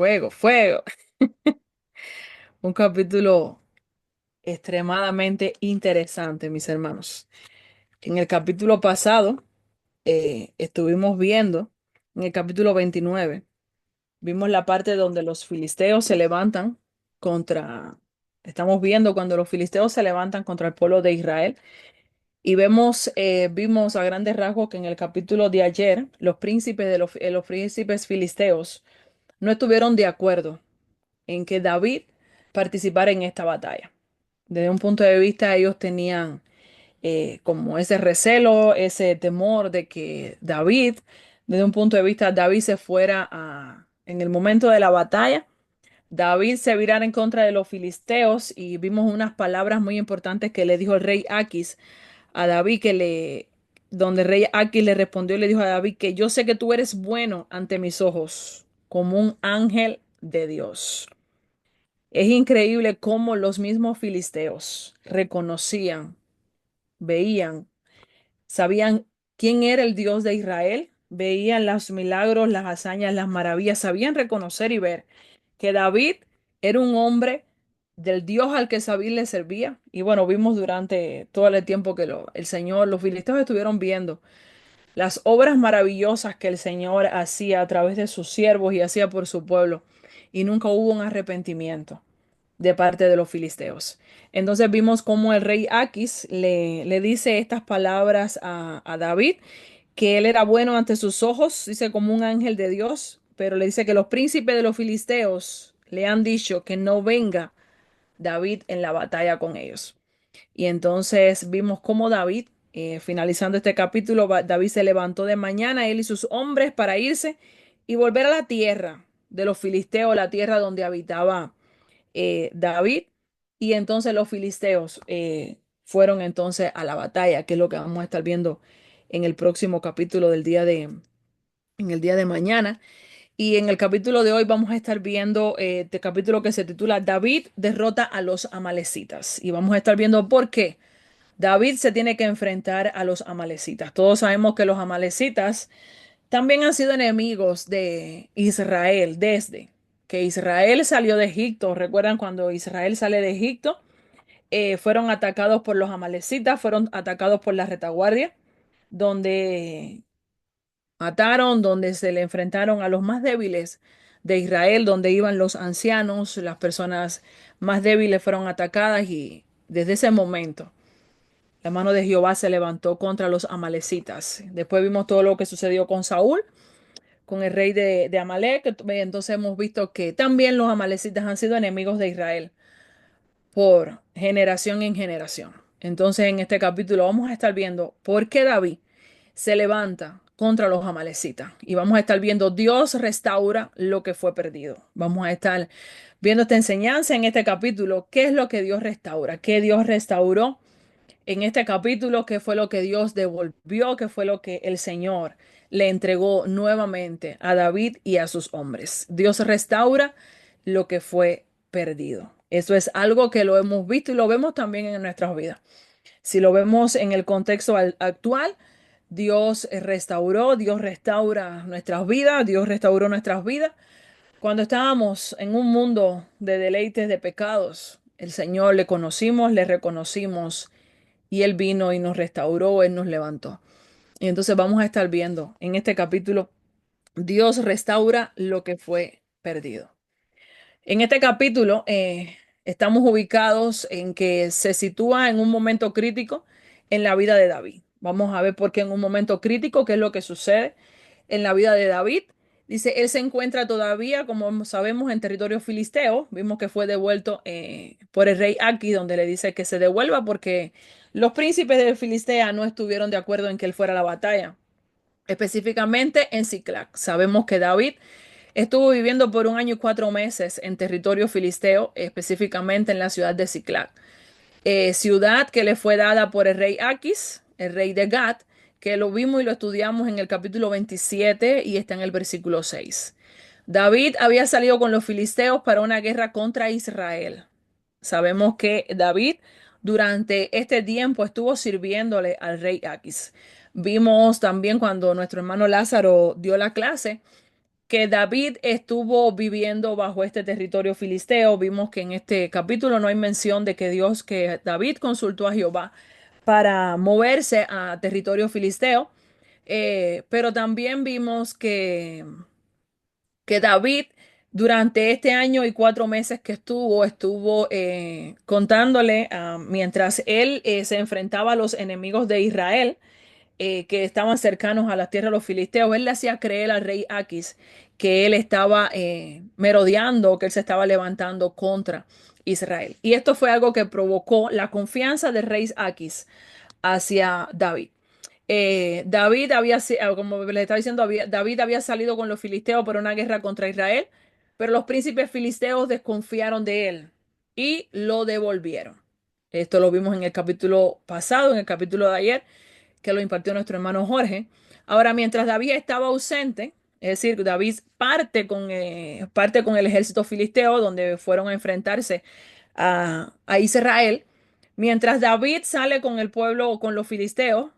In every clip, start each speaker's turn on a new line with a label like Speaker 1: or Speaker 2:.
Speaker 1: Fuego, fuego. Un capítulo extremadamente interesante, mis hermanos. En el capítulo pasado estuvimos viendo, en el capítulo 29, vimos la parte donde los filisteos se levantan contra, estamos viendo cuando los filisteos se levantan contra el pueblo de Israel y vimos a grandes rasgos que en el capítulo de ayer los príncipes filisteos no estuvieron de acuerdo en que David participara en esta batalla. Desde un punto de vista, ellos tenían como ese recelo, ese temor de que desde un punto de vista, David se fuera en el momento de la batalla, David se virara en contra de los filisteos y vimos unas palabras muy importantes que le dijo el rey Aquis a David, donde el rey Aquis le respondió y le dijo a David que yo sé que tú eres bueno ante mis ojos, como un ángel de Dios. Es increíble cómo los mismos filisteos reconocían, veían, sabían quién era el Dios de Israel, veían los milagros, las hazañas, las maravillas, sabían reconocer y ver que David era un hombre del Dios al que David le servía. Y bueno, vimos durante todo el tiempo que el Señor, los filisteos estuvieron viendo las obras maravillosas que el Señor hacía a través de sus siervos y hacía por su pueblo. Y nunca hubo un arrepentimiento de parte de los filisteos. Entonces vimos cómo el rey Aquis le dice estas palabras a David, que él era bueno ante sus ojos, dice como un ángel de Dios, pero le dice que los príncipes de los filisteos le han dicho que no venga David en la batalla con ellos. Y entonces vimos cómo David, finalizando este capítulo, David se levantó de mañana, él y sus hombres, para irse y volver a la tierra de los filisteos, la tierra donde habitaba David, y entonces los filisteos fueron entonces a la batalla, que es lo que vamos a estar viendo en el próximo capítulo en el día de mañana. Y en el capítulo de hoy vamos a estar viendo este capítulo que se titula David derrota a los amalecitas. Y vamos a estar viendo por qué David se tiene que enfrentar a los amalecitas. Todos sabemos que los amalecitas también han sido enemigos de Israel desde que Israel salió de Egipto. ¿Recuerdan cuando Israel sale de Egipto? Fueron atacados por los amalecitas, fueron atacados por la retaguardia, donde mataron, donde se le enfrentaron a los más débiles de Israel, donde iban los ancianos, las personas más débiles fueron atacadas y desde ese momento la mano de Jehová se levantó contra los amalecitas. Después vimos todo lo que sucedió con Saúl, con el rey de Amalek. Entonces hemos visto que también los amalecitas han sido enemigos de Israel por generación en generación. Entonces en este capítulo vamos a estar viendo por qué David se levanta contra los amalecitas y vamos a estar viendo Dios restaura lo que fue perdido. Vamos a estar viendo esta enseñanza en este capítulo, qué es lo que Dios restaura, qué Dios restauró en este capítulo, qué fue lo que Dios devolvió, qué fue lo que el Señor le entregó nuevamente a David y a sus hombres. Dios restaura lo que fue perdido. Eso es algo que lo hemos visto y lo vemos también en nuestras vidas. Si lo vemos en el contexto actual, Dios restauró, Dios restaura nuestras vidas, Dios restauró nuestras vidas. Cuando estábamos en un mundo de deleites, de pecados, el Señor le conocimos, le reconocimos y Él vino y nos restauró, Él nos levantó. Y entonces vamos a estar viendo en este capítulo, Dios restaura lo que fue perdido. En este capítulo estamos ubicados en que se sitúa en un momento crítico en la vida de David. Vamos a ver por qué en un momento crítico, qué es lo que sucede en la vida de David. Dice, él se encuentra todavía, como sabemos, en territorio filisteo. Vimos que fue devuelto por el rey Aquis, donde le dice que se devuelva porque los príncipes de Filistea no estuvieron de acuerdo en que él fuera a la batalla, específicamente en Siclac. Sabemos que David estuvo viviendo por 1 año y 4 meses en territorio filisteo, específicamente en la ciudad de Siclac, ciudad que le fue dada por el rey Aquis, el rey de Gat, que lo vimos y lo estudiamos en el capítulo 27 y está en el versículo 6. David había salido con los filisteos para una guerra contra Israel. Sabemos que David durante este tiempo estuvo sirviéndole al rey Aquis. Vimos también cuando nuestro hermano Lázaro dio la clase que David estuvo viviendo bajo este territorio filisteo. Vimos que en este capítulo no hay mención de que David consultó a Jehová para moverse a territorio filisteo. Pero también vimos que David durante este año y 4 meses que estuvo contándole mientras él se enfrentaba a los enemigos de Israel que estaban cercanos a la tierra de los filisteos. Él le hacía creer al rey Aquis que él estaba merodeando, que él se estaba levantando contra Israel. Y esto fue algo que provocó la confianza del rey Aquis hacia David. David como les estaba diciendo, David había salido con los filisteos por una guerra contra Israel, pero los príncipes filisteos desconfiaron de él y lo devolvieron. Esto lo vimos en el capítulo pasado, en el capítulo de ayer, que lo impartió nuestro hermano Jorge. Ahora, mientras David estaba ausente, es decir, David parte con el ejército filisteo, donde fueron a enfrentarse a Israel. Mientras David sale con el pueblo o con los filisteos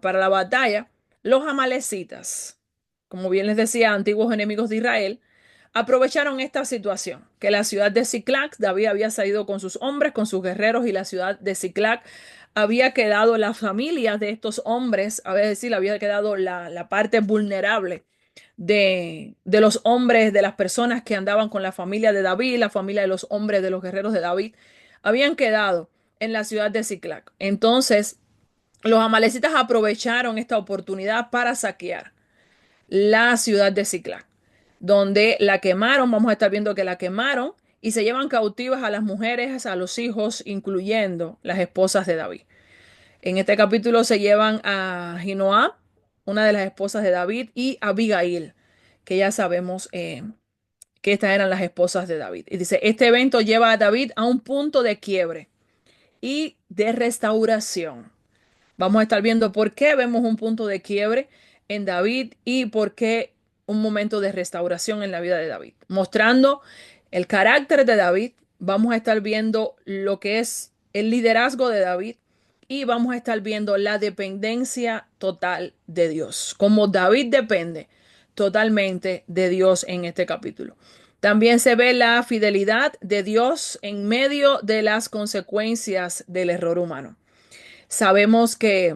Speaker 1: para la batalla, los amalecitas, como bien les decía, antiguos enemigos de Israel, aprovecharon esta situación, que la ciudad de Siclac, David había salido con sus hombres, con sus guerreros, y la ciudad de Siclac había quedado, las familias de estos hombres, a decir, había quedado la parte vulnerable de los hombres, de las personas que andaban con la familia de David, la familia de los hombres de los guerreros de David, habían quedado en la ciudad de Siclac. Entonces, los amalecitas aprovecharon esta oportunidad para saquear la ciudad de Siclac, donde la quemaron. Vamos a estar viendo que la quemaron y se llevan cautivas a las mujeres, a los hijos, incluyendo las esposas de David. En este capítulo se llevan a Ahinoam, una de las esposas de David, y a Abigail, que ya sabemos que estas eran las esposas de David. Y dice, este evento lleva a David a un punto de quiebre y de restauración. Vamos a estar viendo por qué vemos un punto de quiebre en David y por qué un momento de restauración en la vida de David. Mostrando el carácter de David, vamos a estar viendo lo que es el liderazgo de David y vamos a estar viendo la dependencia total de Dios, como David depende totalmente de Dios en este capítulo. También se ve la fidelidad de Dios en medio de las consecuencias del error humano. Sabemos que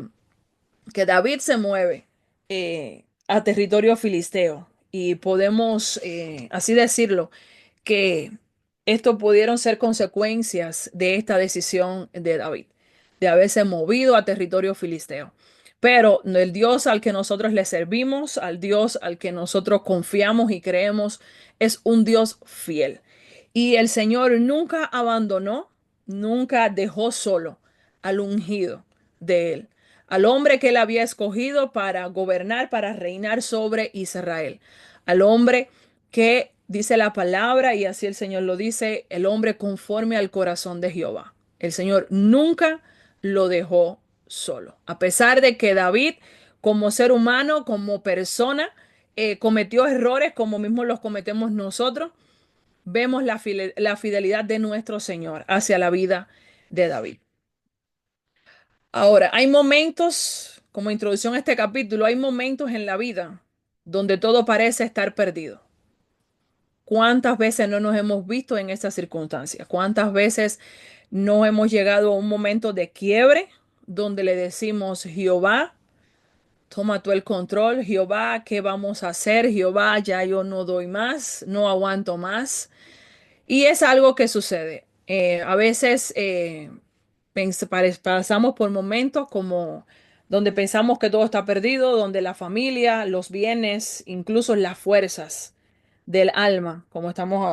Speaker 1: David se mueve a territorio filisteo y podemos, así decirlo, que esto pudieron ser consecuencias de esta decisión de David, de haberse movido a territorio filisteo. Pero el Dios al que nosotros le servimos, al Dios al que nosotros confiamos y creemos, es un Dios fiel. Y el Señor nunca abandonó, nunca dejó solo al ungido de él, al hombre que él había escogido para gobernar, para reinar sobre Israel, al hombre que dice la palabra, y así el Señor lo dice, el hombre conforme al corazón de Jehová. El Señor nunca lo dejó solo. A pesar de que David, como ser humano, como persona, cometió errores como mismo los cometemos nosotros, vemos la fidelidad de nuestro Señor hacia la vida de David. Ahora, hay momentos, como introducción a este capítulo, hay momentos en la vida donde todo parece estar perdido. ¿Cuántas veces no nos hemos visto en estas circunstancias? ¿Cuántas veces no hemos llegado a un momento de quiebre donde le decimos, Jehová, toma tú el control, Jehová, ¿qué vamos a hacer? Jehová, ya yo no doy más, no aguanto más. Y es algo que sucede. A veces pasamos por momentos como donde pensamos que todo está perdido, donde la familia, los bienes, incluso las fuerzas del alma, como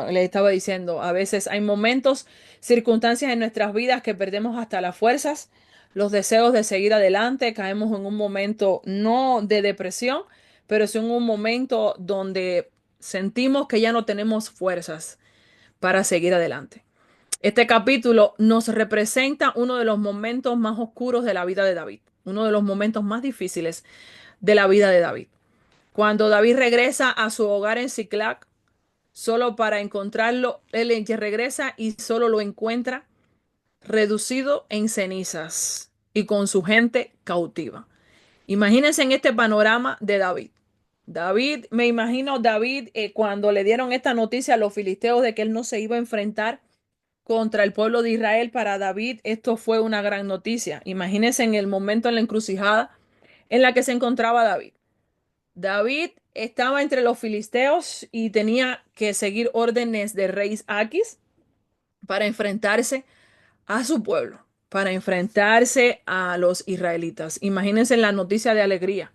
Speaker 1: les estaba diciendo, a veces hay momentos, circunstancias en nuestras vidas que perdemos hasta las fuerzas, los deseos de seguir adelante, caemos en un momento no de depresión, pero es en un momento donde sentimos que ya no tenemos fuerzas para seguir adelante. Este capítulo nos representa uno de los momentos más oscuros de la vida de David, uno de los momentos más difíciles de la vida de David. Cuando David regresa a su hogar en Siclac, solo para encontrarlo, él regresa y solo lo encuentra reducido en cenizas y con su gente cautiva. Imagínense en este panorama de David. David, me imagino David cuando le dieron esta noticia a los filisteos de que él no se iba a enfrentar contra el pueblo de Israel, para David esto fue una gran noticia. Imagínense en el momento en la encrucijada en la que se encontraba David. David estaba entre los filisteos y tenía que seguir órdenes de rey Aquis para enfrentarse a su pueblo, para enfrentarse a los israelitas. Imagínense la noticia de alegría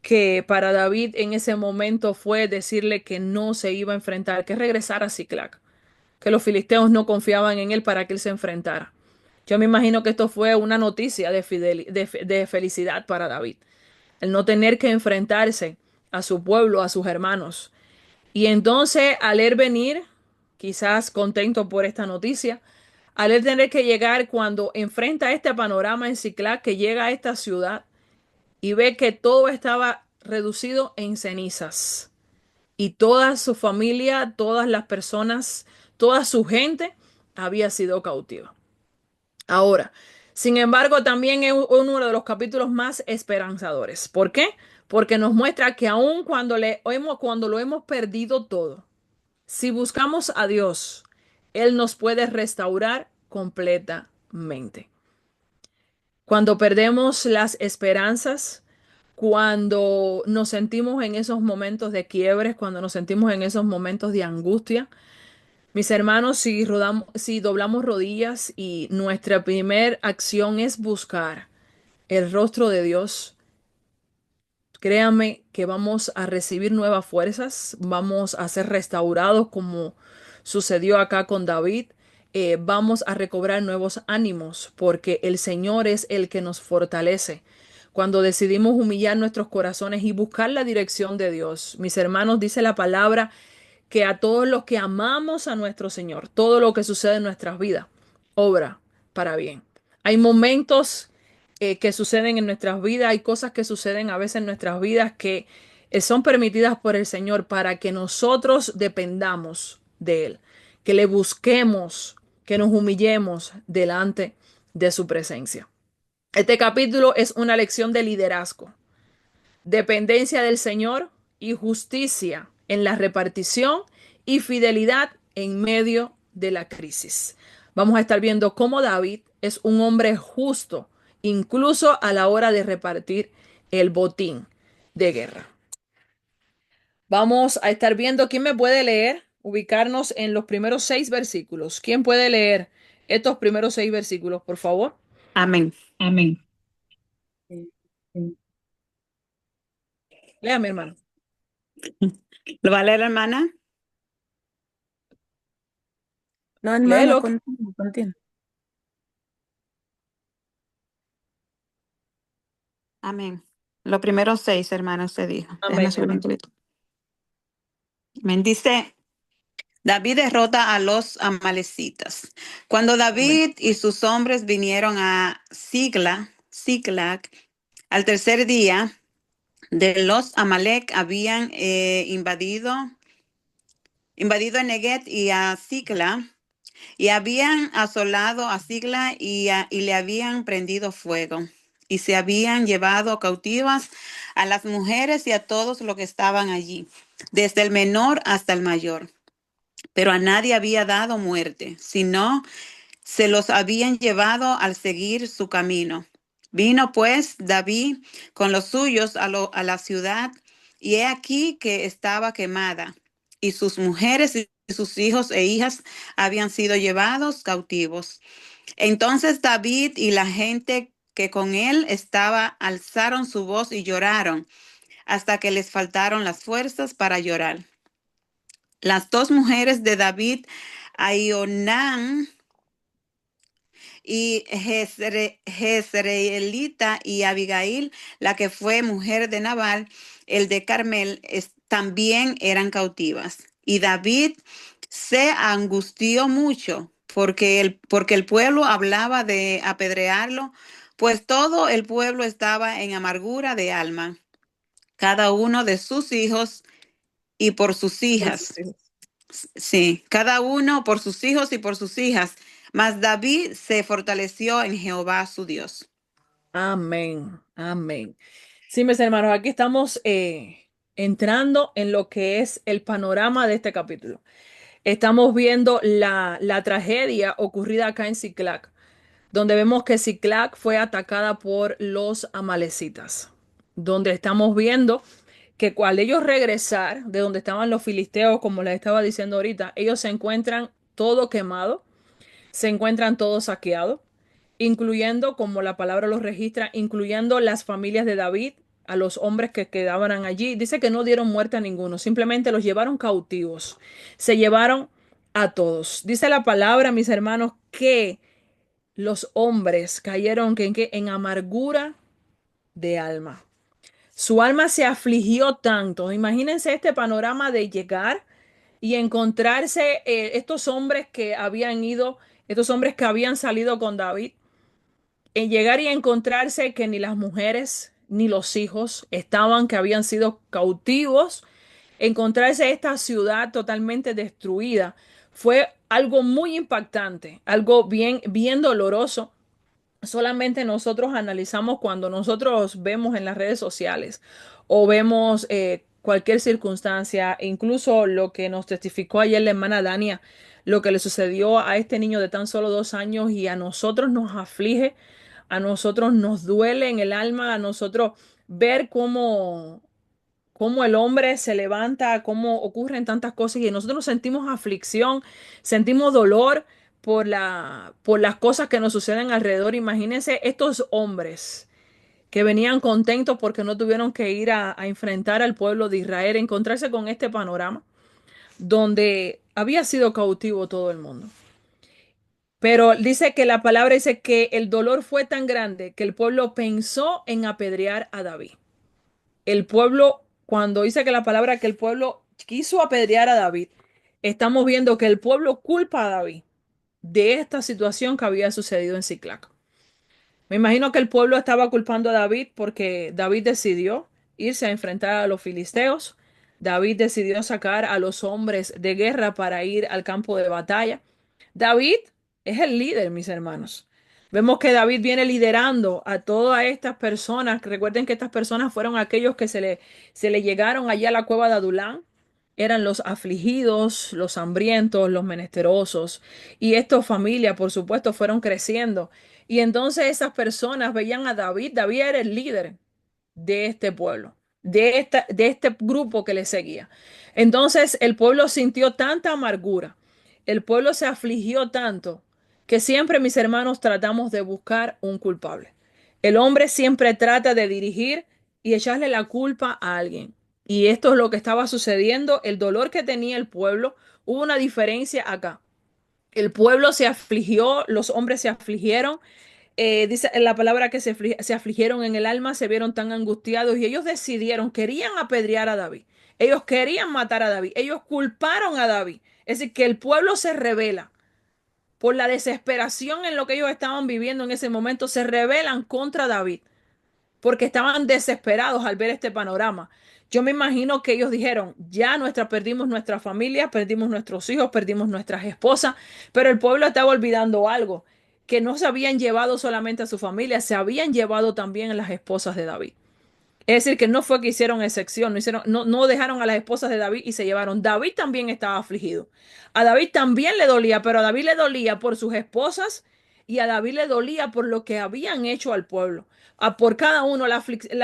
Speaker 1: que para David en ese momento fue decirle que no se iba a enfrentar, que regresara a Ciclac, que los filisteos no confiaban en él para que él se enfrentara. Yo me imagino que esto fue una noticia de felicidad para David, el no tener que enfrentarse a su pueblo, a sus hermanos. Y entonces, al él venir, quizás contento por esta noticia, al él tener que llegar cuando enfrenta este panorama en Ciclac, que llega a esta ciudad y ve que todo estaba reducido en cenizas y toda su familia, todas las personas, toda su gente había sido cautiva. Ahora, sin embargo, también es uno de los capítulos más esperanzadores. ¿Por qué? Porque nos muestra que aun cuando lo hemos perdido todo, si buscamos a Dios, Él nos puede restaurar completamente. Cuando perdemos las esperanzas, cuando nos sentimos en esos momentos de quiebres, cuando nos sentimos en esos momentos de angustia, mis hermanos, si doblamos rodillas y nuestra primera acción es buscar el rostro de Dios, créame que vamos a recibir nuevas fuerzas, vamos a ser restaurados como sucedió acá con David. Vamos a recobrar nuevos ánimos porque el Señor es el que nos fortalece. Cuando decidimos humillar nuestros corazones y buscar la dirección de Dios, mis hermanos, dice la palabra que a todos los que amamos a nuestro Señor, todo lo que sucede en nuestras vidas, obra para bien. Hay momentos que suceden en nuestras vidas, hay cosas que suceden a veces en nuestras vidas que son permitidas por el Señor para que nosotros dependamos de Él, que le busquemos, que nos humillemos delante de su presencia. Este capítulo es una lección de liderazgo, dependencia del Señor y justicia en la repartición y fidelidad en medio de la crisis. Vamos a estar viendo cómo David es un hombre justo, incluso a la hora de repartir el botín de guerra. Vamos a estar viendo quién me puede leer, ubicarnos en los primeros 6 versículos. ¿Quién puede leer estos primeros 6 versículos, por favor?
Speaker 2: Amén.
Speaker 1: Amén. Lea, mi hermano.
Speaker 2: ¿Lo va a leer, hermana?
Speaker 3: No, hermana,
Speaker 1: Léelo.
Speaker 3: continúa, continúa.
Speaker 2: Amén. Los primeros 6, hermana, usted dijo. Déjame
Speaker 1: Amén, mi
Speaker 2: subir un
Speaker 1: hermano.
Speaker 2: poquito. Amén. Dice, David derrota a los amalecitas. Cuando
Speaker 1: Amén.
Speaker 2: David y sus hombres vinieron a Siclag, al tercer día de los Amalek habían invadido a Neguet y a Sicla, y habían asolado a Sigla y le habían prendido fuego. Y se habían llevado cautivas a las mujeres y a todos los que estaban allí, desde el menor hasta el mayor. Pero a nadie había dado muerte, sino se los habían llevado al seguir su camino. Vino pues David con los suyos a la ciudad, y he aquí que estaba quemada, y sus mujeres y sus hijos e hijas habían sido llevados cautivos. Entonces David y la gente que con él estaba alzaron su voz y lloraron hasta que les faltaron las fuerzas para llorar. Las dos mujeres de David, Aionán y Jezreelita, y Abigail, la que fue mujer de Nabal, el de Carmel, también eran cautivas. Y David se angustió mucho porque el pueblo hablaba de apedrearlo, pues todo el pueblo estaba en amargura de alma, cada uno de sus hijos y por sus
Speaker 1: Por sus
Speaker 2: hijas.
Speaker 1: hijos.
Speaker 2: Sí, cada uno por sus hijos y por sus hijas. Mas David se fortaleció en Jehová su Dios.
Speaker 1: Amén. Amén. Sí, mis hermanos, aquí estamos. entrando en lo que es el panorama de este capítulo. Estamos viendo la tragedia ocurrida acá en Siclac, donde vemos que Siclac fue atacada por los amalecitas, donde estamos viendo que al ellos regresar de donde estaban los filisteos, como les estaba diciendo ahorita, ellos se encuentran todo quemado, se encuentran todo saqueado, incluyendo, como la palabra los registra, incluyendo las familias de David, a los hombres que quedaban allí. Dice que no dieron muerte a ninguno, simplemente los llevaron cautivos, se llevaron a todos. Dice la palabra, mis hermanos, que los hombres cayeron en amargura de alma. Su alma se afligió tanto. Imagínense este panorama de llegar y encontrarse estos hombres que habían ido, estos hombres que habían salido con David, en llegar y encontrarse que ni las mujeres ni los hijos estaban, que habían sido cautivos, encontrarse esta ciudad totalmente destruida, fue algo muy impactante, algo bien doloroso. Solamente nosotros analizamos cuando nosotros vemos en las redes sociales o vemos cualquier circunstancia, incluso lo que nos testificó ayer la hermana Dania, lo que le sucedió a este niño de tan solo 2 años y a nosotros nos aflige, a nosotros nos duele en el alma, a nosotros ver cómo el hombre se levanta, cómo ocurren tantas cosas y nosotros sentimos aflicción, sentimos dolor por las cosas que nos suceden alrededor. Imagínense estos hombres que venían contentos porque no tuvieron que ir a enfrentar al pueblo de Israel, encontrarse con este panorama donde había sido cautivo todo el mundo. Pero dice que la palabra dice que el dolor fue tan grande que el pueblo pensó en apedrear a David. El pueblo, cuando dice que la palabra que el pueblo quiso apedrear a David, estamos viendo que el pueblo culpa a David de esta situación que había sucedido en Ciclac. Me imagino que el pueblo estaba culpando a David porque David decidió irse a enfrentar a los filisteos. David decidió sacar a los hombres de guerra para ir al campo de batalla. David es el líder, mis hermanos. Vemos que David viene liderando a todas estas personas. Recuerden que estas personas fueron aquellos que se le llegaron allá a la cueva de Adulán. Eran los afligidos, los hambrientos, los menesterosos. Y estas familias, por supuesto, fueron creciendo. Y entonces esas personas veían a David. David era el líder de este pueblo, de este grupo que le seguía. Entonces el pueblo sintió tanta amargura, el pueblo se afligió tanto, que siempre, mis hermanos, tratamos de buscar un culpable. El hombre siempre trata de dirigir y echarle la culpa a alguien. Y esto es lo que estaba sucediendo, el dolor que tenía el pueblo. Hubo una diferencia acá. El pueblo se afligió, los hombres se afligieron, dice la palabra que se afligieron en el alma, se vieron tan angustiados y ellos decidieron, querían apedrear a David. Ellos querían matar a David. Ellos culparon a David. Es decir, que el pueblo se rebela por la desesperación en lo que ellos estaban viviendo en ese momento. Se rebelan contra David porque estaban desesperados al ver este panorama. Yo me imagino que ellos dijeron, ya perdimos nuestra familia, perdimos nuestros hijos, perdimos nuestras esposas, pero el pueblo estaba olvidando algo, que no se habían llevado solamente a su familia, se habían llevado también a las esposas de David. Es decir, que no fue que hicieron excepción, no dejaron a las esposas de David y se llevaron. David también estaba afligido. A David también le dolía, pero a David le dolía por sus esposas y a David le dolía por lo que habían hecho al pueblo. Por cada uno, la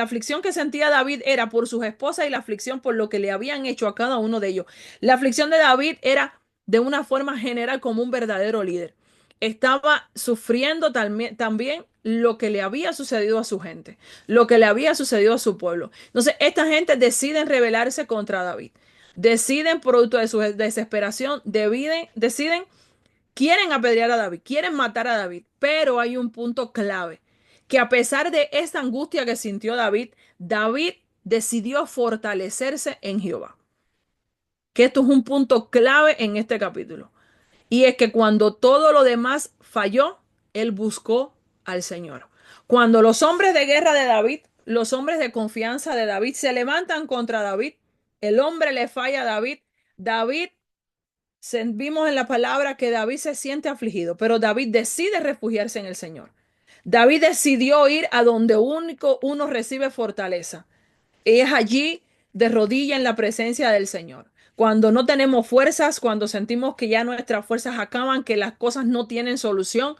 Speaker 1: aflicción que sentía David era por sus esposas y la aflicción por lo que le habían hecho a cada uno de ellos. La aflicción de David era de una forma general como un verdadero líder. Estaba sufriendo también lo que le había sucedido a su gente, lo que le había sucedido a su pueblo. Entonces, esta gente deciden rebelarse contra David. Deciden, producto de su desesperación, deciden, quieren apedrear a David, quieren matar a David. Pero hay un punto clave, que a pesar de esta angustia que sintió David, David decidió fortalecerse en Jehová. Que esto es un punto clave en este capítulo. Y es que cuando todo lo demás falló, él buscó al Señor. Cuando los hombres de guerra de David, los hombres de confianza de David se levantan contra David, el hombre le falla a David. David, vimos en la palabra que David se siente afligido, pero David decide refugiarse en el Señor. David decidió ir a donde único uno recibe fortaleza. Y es allí de rodilla en la presencia del Señor. Cuando no tenemos fuerzas, cuando sentimos que ya nuestras fuerzas acaban, que las cosas no tienen solución,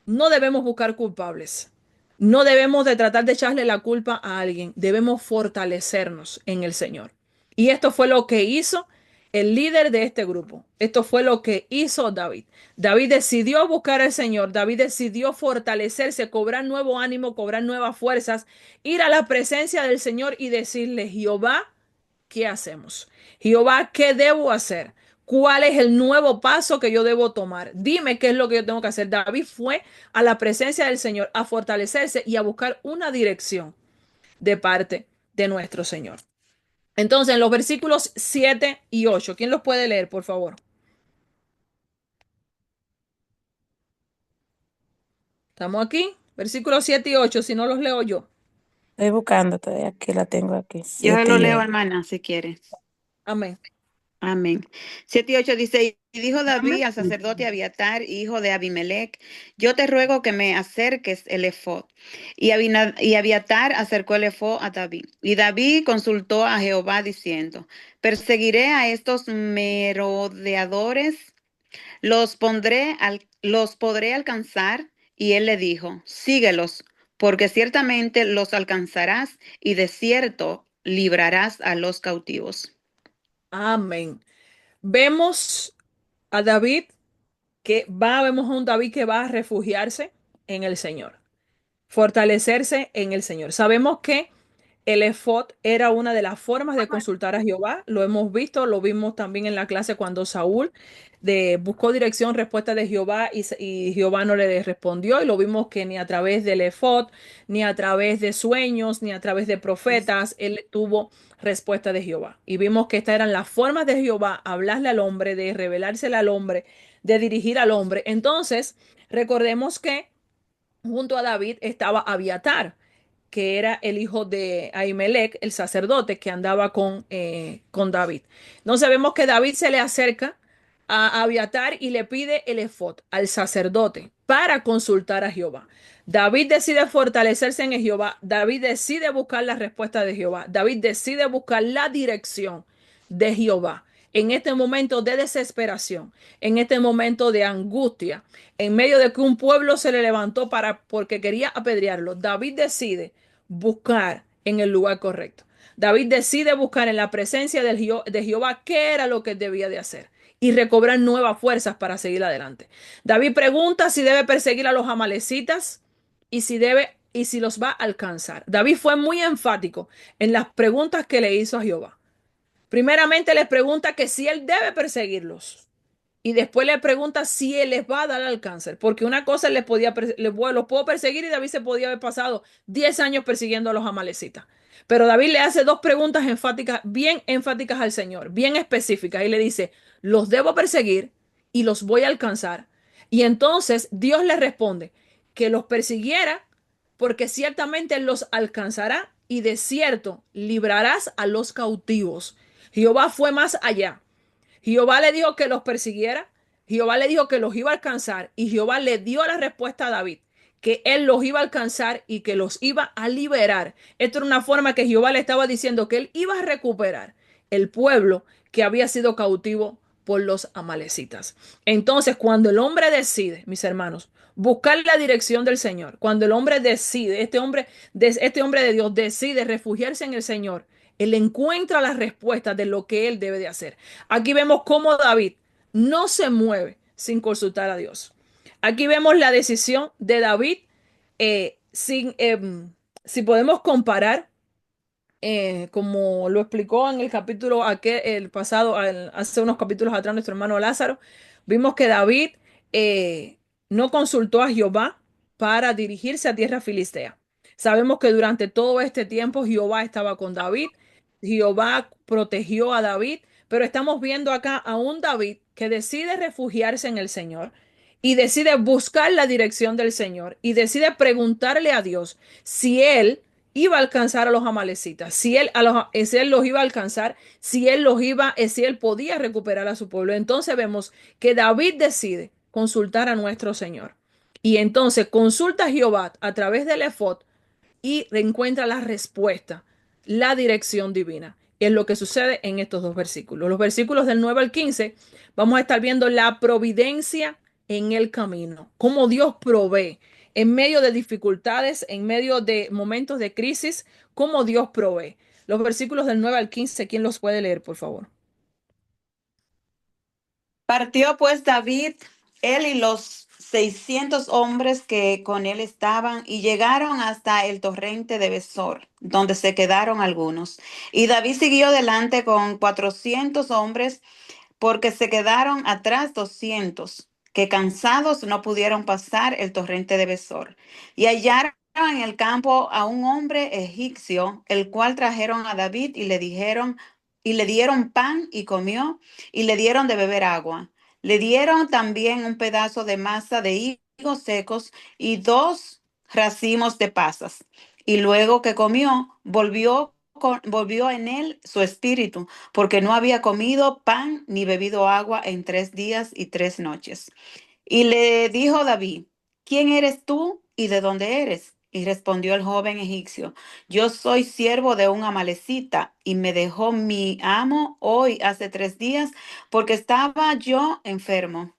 Speaker 1: no debemos buscar culpables. No debemos de tratar de echarle la culpa a alguien. Debemos fortalecernos en el Señor. Y esto fue lo que hizo el líder de este grupo. Esto fue lo que hizo David. David decidió buscar al Señor. David decidió fortalecerse, cobrar nuevo ánimo, cobrar nuevas fuerzas, ir a la presencia del Señor y decirle, Jehová, ¿qué hacemos? Jehová, ¿qué debo hacer? ¿Cuál es el nuevo paso que yo debo tomar? Dime qué es lo que yo tengo que hacer. David fue a la presencia del Señor a fortalecerse y a buscar una dirección de parte de nuestro Señor. Entonces, en los versículos 7 y 8, ¿quién los puede leer, por favor? ¿Estamos aquí? Versículos 7 y 8, si no los leo yo.
Speaker 3: Estoy buscando todavía, aquí la tengo aquí,
Speaker 2: Yo
Speaker 3: 7
Speaker 2: lo
Speaker 3: y
Speaker 2: leo,
Speaker 3: 8.
Speaker 2: hermana, si quieres.
Speaker 1: Amén.
Speaker 2: Amén. 7 y 8 dice, y dijo David al sacerdote Abiatar, hijo de Abimelech, yo te ruego que me acerques el efod. Y Abiatar acercó el efod a David. Y David consultó a Jehová diciendo, perseguiré a estos merodeadores, los podré alcanzar. Y él le dijo, síguelos, porque ciertamente los alcanzarás y de cierto librarás a los cautivos.
Speaker 1: Amén. Vemos a David vemos a un David que va a refugiarse en el Señor, fortalecerse en el Señor. Sabemos que el efod era una de las formas de consultar a Jehová. Lo hemos visto, lo vimos también en la clase cuando Saúl buscó dirección, respuesta de Jehová y Jehová no le respondió. Y lo vimos que ni a través del efod, ni a través de sueños, ni a través de profetas, él tuvo respuesta de Jehová. Y vimos que estas eran las formas de Jehová, hablarle al hombre, de revelársele al hombre, de dirigir al hombre. Entonces, recordemos que junto a David estaba Abiatar, que era el hijo de Ahimelech, el sacerdote que andaba con David. No sabemos que David se le acerca a Abiatar y le pide el efod al sacerdote para consultar a Jehová. David decide fortalecerse en Jehová. David decide buscar la respuesta de Jehová. David decide buscar la dirección de Jehová. En este momento de desesperación, en este momento de angustia, en medio de que un pueblo se le levantó porque quería apedrearlo, David decide buscar en el lugar correcto. David decide buscar en la presencia de Jehová qué era lo que debía de hacer y recobrar nuevas fuerzas para seguir adelante. David pregunta si debe perseguir a los amalecitas y si los va a alcanzar. David fue muy enfático en las preguntas que le hizo a Jehová. Primeramente les pregunta que si él debe perseguirlos. Y después le pregunta si él les va a dar al cáncer, porque una cosa los puedo perseguir y David se podía haber pasado 10 años persiguiendo a los amalecitas. Pero David le hace dos preguntas enfáticas, bien enfáticas al Señor, bien específicas, y le dice, los debo perseguir y los voy a alcanzar. Y entonces Dios le responde que los persiguiera porque ciertamente él los alcanzará y de cierto librarás a los cautivos. Jehová fue más allá. Jehová le dijo que los persiguiera, Jehová le dijo que los iba a alcanzar y Jehová le dio la respuesta a David, que él los iba a alcanzar y que los iba a liberar. Esto era una forma que Jehová le estaba diciendo que él iba a recuperar el pueblo que había sido cautivo por los amalecitas. Entonces, cuando el hombre decide, mis hermanos, buscar la dirección del Señor, cuando el hombre decide, este hombre de Dios decide refugiarse en el Señor, él encuentra las respuestas de lo que él debe de hacer. Aquí vemos cómo David no se mueve sin consultar a Dios. Aquí vemos la decisión de David si podemos comparar como lo explicó en el capítulo el pasado, hace unos capítulos atrás, nuestro hermano Lázaro, vimos que David no consultó a Jehová para dirigirse a tierra filistea. Sabemos que durante todo este tiempo Jehová estaba con David, Jehová protegió a David, pero estamos viendo acá a un David que decide refugiarse en el Señor y decide buscar la dirección del Señor y decide preguntarle a Dios si él iba a alcanzar a los amalecitas, si él los iba a alcanzar, si él podía recuperar a su pueblo. Entonces vemos que David decide consultar a nuestro Señor. Y entonces consulta a Jehová a través del efod y encuentra la respuesta, la dirección divina. es lo que sucede en estos dos versículos. Los versículos del 9 al 15, vamos a estar viendo la providencia en el camino, cómo Dios provee en medio de dificultades, en medio de momentos de crisis, cómo Dios provee. Los versículos del 9 al 15, ¿quién los puede leer, por favor?
Speaker 2: Partió pues David, él y los 600 hombres que con él estaban, y llegaron hasta el torrente de Besor, donde se quedaron algunos. Y David siguió delante con 400 hombres, porque se quedaron atrás 200, que cansados no pudieron pasar el torrente de Besor. Y hallaron en el campo a un hombre egipcio, el cual trajeron a David y le dijeron, y le dieron pan y comió, y le dieron de beber agua. Le dieron también un pedazo de masa de higos secos y 2 racimos de pasas. Y luego que comió, volvió en él su espíritu, porque no había comido pan ni bebido agua en 3 días y 3 noches. Y le dijo David, ¿quién eres tú y de dónde eres? Y respondió el joven egipcio, yo soy siervo de un amalecita, y me dejó mi amo hoy hace 3 días, porque estaba yo enfermo.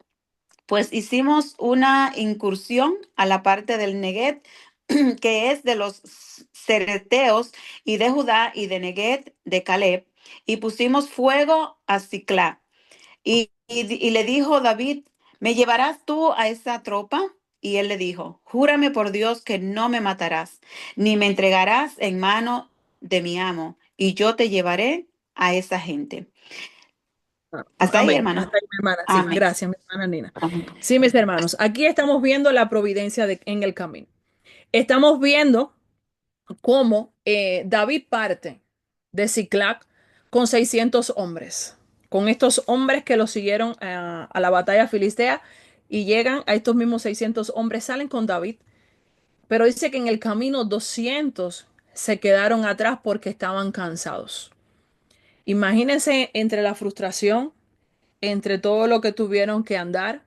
Speaker 2: Pues hicimos una incursión a la parte del Neguet, que es de los cereteos, y de Judá, y de Neguet de Caleb, y pusimos fuego a Siclá. Y le dijo David, ¿me llevarás tú a esa tropa? Y él le dijo, júrame por Dios que no me matarás, ni me entregarás en mano de mi amo, y yo te llevaré a esa gente. Hasta ahí,
Speaker 1: Amén.
Speaker 2: hermano.
Speaker 1: Hasta ahí, mi hermana. Sí,
Speaker 2: Amén.
Speaker 1: gracias, mi hermana Nina.
Speaker 2: Amén.
Speaker 1: Sí, mis hermanos, aquí estamos viendo la providencia en el camino. Estamos viendo cómo David parte de Ciclac con 600 hombres, con estos hombres que lo siguieron a la batalla filistea y llegan a estos mismos 600 hombres, salen con David, pero dice que en el camino 200 se quedaron atrás porque estaban cansados. Imagínense entre la frustración, entre todo lo que tuvieron que andar,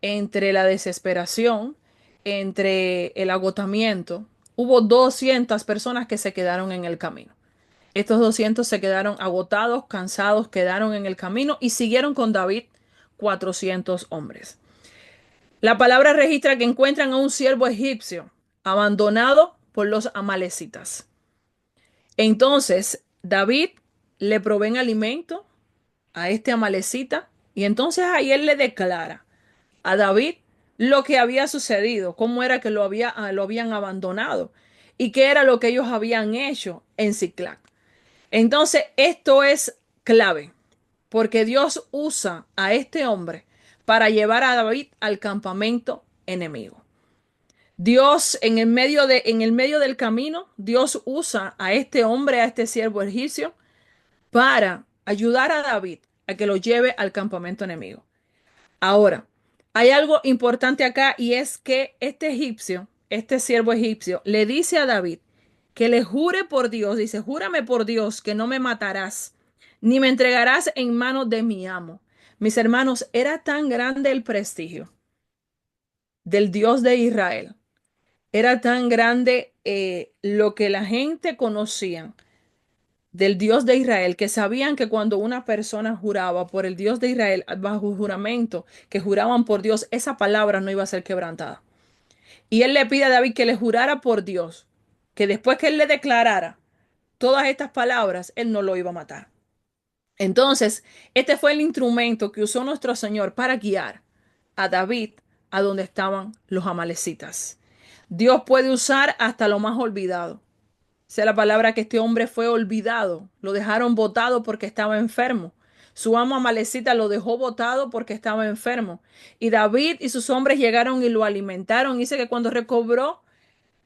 Speaker 1: entre la desesperación, entre el agotamiento, hubo 200 personas que se quedaron en el camino. Estos 200 se quedaron agotados, cansados, quedaron en el camino y siguieron con David 400 hombres. La palabra registra que encuentran a un siervo egipcio abandonado por los amalecitas. Entonces, David le proveen alimento a este amalecita y entonces ahí él le declara a David lo que había sucedido, cómo era que lo habían abandonado y qué era lo que ellos habían hecho en Ciclac. Entonces, esto es clave, porque Dios usa a este hombre para llevar a David al campamento enemigo. Dios en el medio del camino, Dios usa a este hombre, a este siervo egipcio, para ayudar a David a que lo lleve al campamento enemigo. Ahora, hay algo importante acá y es que este egipcio, este siervo egipcio, le dice a David que le jure por Dios, dice, júrame por Dios que no me matarás, ni me entregarás en manos de mi amo. Mis hermanos, era tan grande el prestigio del Dios de Israel, era tan grande lo que la gente conocía del Dios de Israel, que sabían que cuando una persona juraba por el Dios de Israel bajo juramento, que juraban por Dios, esa palabra no iba a ser quebrantada. Y él le pide a David que le jurara por Dios, que después que él le declarara todas estas palabras, él no lo iba a matar. Entonces, este fue el instrumento que usó nuestro Señor para guiar a David a donde estaban los amalecitas. Dios puede usar hasta lo más olvidado. Sea la palabra que este hombre fue olvidado, lo dejaron botado porque estaba enfermo. Su amo Amalecita lo dejó botado porque estaba enfermo. Y David y sus hombres llegaron y lo alimentaron. Dice que cuando recobró